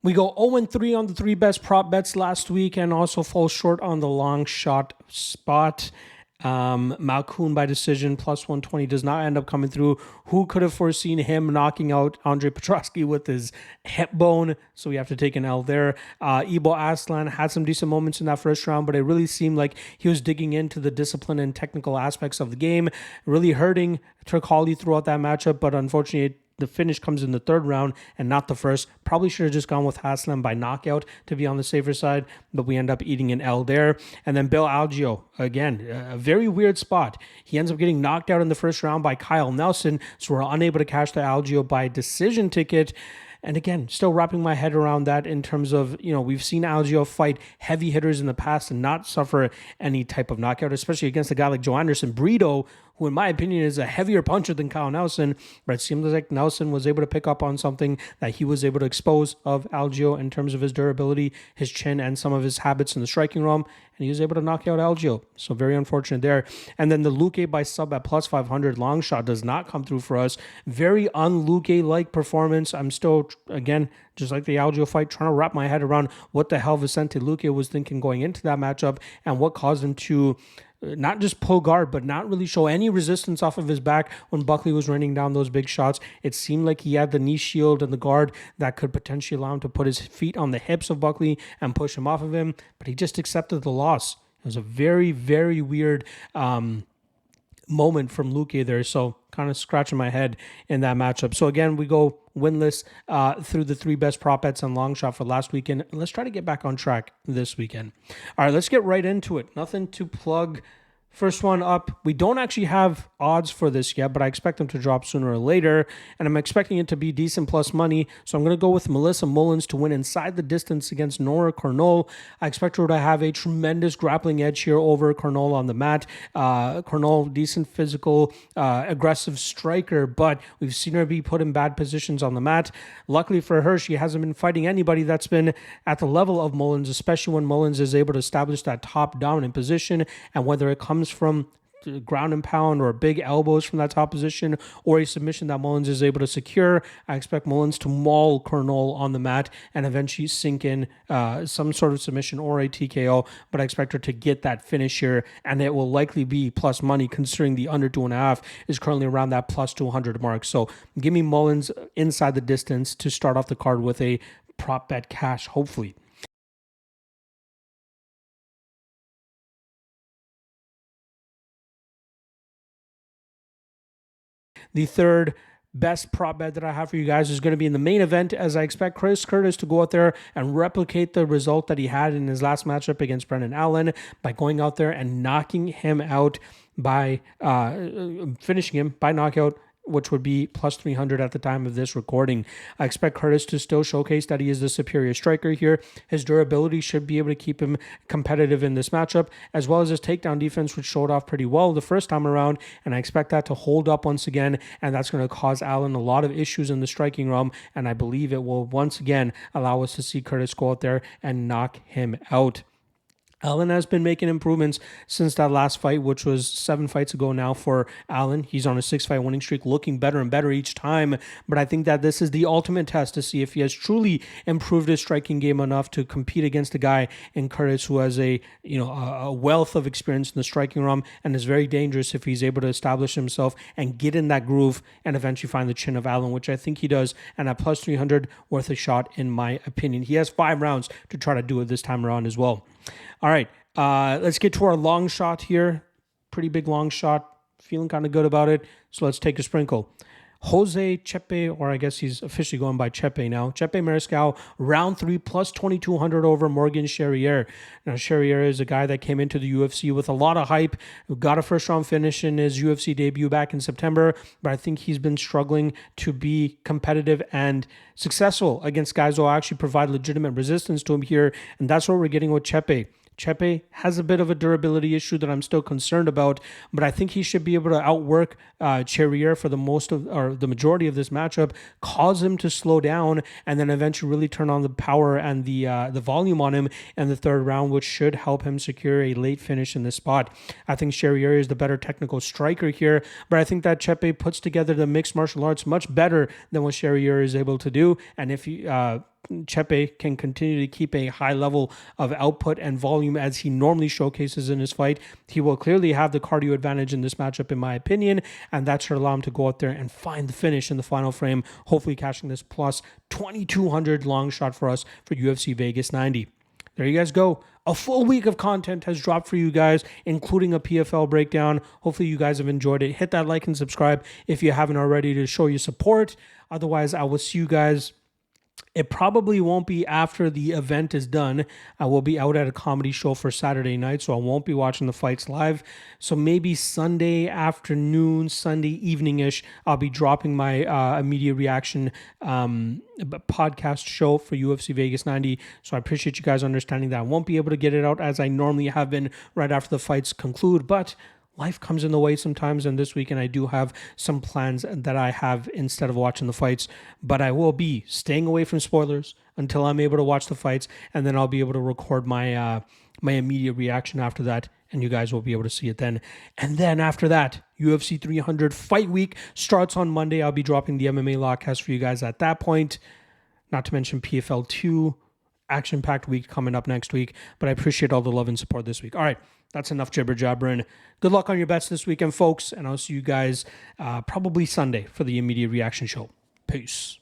We go 0-3 on the three best prop bets last week and also fall short on the long shot spot. Malkoun by decision plus 120 does not end up coming through. Who could have foreseen him knocking out Andre Petrosky with his hip bone? So we have to take an L there. Ibo Aslan had some decent moments in that first round, but it really seemed like he was digging into the discipline and technical aspects of the game, really hurting Turkali throughout that matchup, but unfortunately the finish comes in the third round and not the first. Probably should have just gone with Haslam by knockout to be on the safer side, but we end up eating an L there. And then Bill Algeo, again, a very weird spot. He ends up getting knocked out in the first round by Kyle Nelson, so we're unable to cash the Algeo by decision ticket. And again, still wrapping my head around that in terms of, we've seen Algeo fight heavy hitters in the past and not suffer any type of knockout, especially against a guy like Joe Anderson Brito, who in my opinion is a heavier puncher than Kyle Nelson, but it seems like Nelson was able to pick up on something that he was able to expose of Algeo in terms of his durability, his chin, and some of his habits in the striking realm, and he was able to knock out Algeo. So very unfortunate there. And then the Luque by sub at plus 500 long shot does not come through for us. Very un-Luque-like performance. I'm still, again, just like the Algeo fight, trying to wrap my head around what the hell Vicente Luque was thinking going into that matchup and what caused him to not just pull guard, but not really show any resistance off of his back when Buckley was raining down those big shots. It seemed like he had the knee shield and the guard that could potentially allow him to put his feet on the hips of Buckley and push him off of him, but he just accepted the loss. It was a very, very weird moment from Luque there, so kind of scratching my head in that matchup. So again, we go winless through the three best prop bets and long shot for last weekend. Let's try to get back on track this weekend. All right, let's get right into it. Nothing to plug. First one up, we don't actually have odds for this yet, but I expect them to drop sooner or later, and I'm expecting it to be decent plus money, so I'm going to go with Melissa Mullins to win inside the distance against Nora Cornol. I expect her to have a tremendous grappling edge here over Cornol on the mat. Cornol, decent physical, aggressive striker, but we've seen her be put in bad positions on the mat. Luckily for her, she hasn't been fighting anybody that's been at the level of Mullins, especially when Mullins is able to establish that top dominant position, and whether it comes from ground and pound or big elbows from that top position or a submission that Mullins is able to secure, I expect Mullins to maul Cornol on the mat and eventually sink in some sort of submission or a TKO, but I expect her to get that finish here, and it will likely be plus money considering the under 2.5 is currently around that plus 200 mark. So give me Mullins inside the distance to start off the card with a prop bet cash, hopefully. The third best prop bet that I have for you guys is going to be in the main event, as I expect Chris Curtis to go out there and replicate the result that he had in his last matchup against Brendan Allen by going out there and knocking him out by finishing him by knockout, which would be plus 300 at the time of this recording. I expect Curtis to still showcase that he is the superior striker here. His durability should be able to keep him competitive in this matchup, as well as his takedown defense, which showed off pretty well the first time around, and I expect that to hold up once again, and that's going to cause Allen a lot of issues in the striking realm, and I believe it will once again allow us to see Curtis go out there and knock him out. Allen has been making improvements since that last fight, which was 7 fights ago now for Allen. He's on a 6-fight winning streak, looking better and better each time. But I think that this is the ultimate test to see if he has truly improved his striking game enough to compete against a guy in Curtis who has a wealth of experience in the striking realm and is very dangerous if he's able to establish himself and get in that groove and eventually find the chin of Allen, which I think he does. And at plus 300, worth a shot in my opinion. He has 5 rounds to try to do it this time around as well. All right, let's get to our long shot here. Pretty big long shot. Feeling kind of good about it. So let's take a sprinkle. Jose Chepe, or I guess he's officially going by Chepe now. Chepe Mariscal, round 3, plus 2,200 over Morgan Charrier. Now, Charrier is a guy that came into the UFC with a lot of hype, got a first-round finish in his UFC debut back in September, but I think he's been struggling to be competitive and successful against guys who will actually provide legitimate resistance to him here, and that's what we're getting with Chepe. Chepe has a bit of a durability issue that I'm still concerned about, but I think he should be able to outwork Charrier for the majority of this matchup, cause him to slow down, and then eventually really turn on the power and the volume on him in the third round, which should help him secure a late finish in this spot. I think Charrier is the better technical striker here, but I think that Chepe puts together the mixed martial arts much better than what Charrier is able to do, and if he Chepe can continue to keep a high level of output and volume as he normally showcases in his fight, he will clearly have the cardio advantage in this matchup, in my opinion, and that should allow him to go out there and find the finish in the final frame, hopefully cashing this plus 2,200 long shot for us for UFC Vegas 90. There you guys go. A full week of content has dropped for you guys, including a PFL breakdown. Hopefully you guys have enjoyed it. Hit that like and subscribe if you haven't already to show your support. Otherwise, I will see you guys. It probably won't be after the event is done. I will be out at a comedy show for Saturday night, so I won't be watching the fights live. So maybe Sunday afternoon, Sunday evening-ish, I'll be dropping my immediate reaction podcast show for UFC Vegas 90. So I appreciate you guys understanding that I won't be able to get it out as I normally have been right after the fights conclude, but life comes in the way sometimes, and this weekend I do have some plans that I have instead of watching the fights, but I will be staying away from spoilers until I'm able to watch the fights, and then I'll be able to record my my immediate reaction after that, and you guys will be able to see it then. And then after that, UFC 300 Fight Week starts on Monday. I'll be dropping the MMA Lawcast for you guys at that point, not to mention PFL 2, action-packed week coming up next week, but I appreciate all the love and support this week. All right. That's enough jibber-jabbering. Good luck on your bets this weekend, folks, and I'll see you guys probably Sunday for the immediate reaction show. Peace.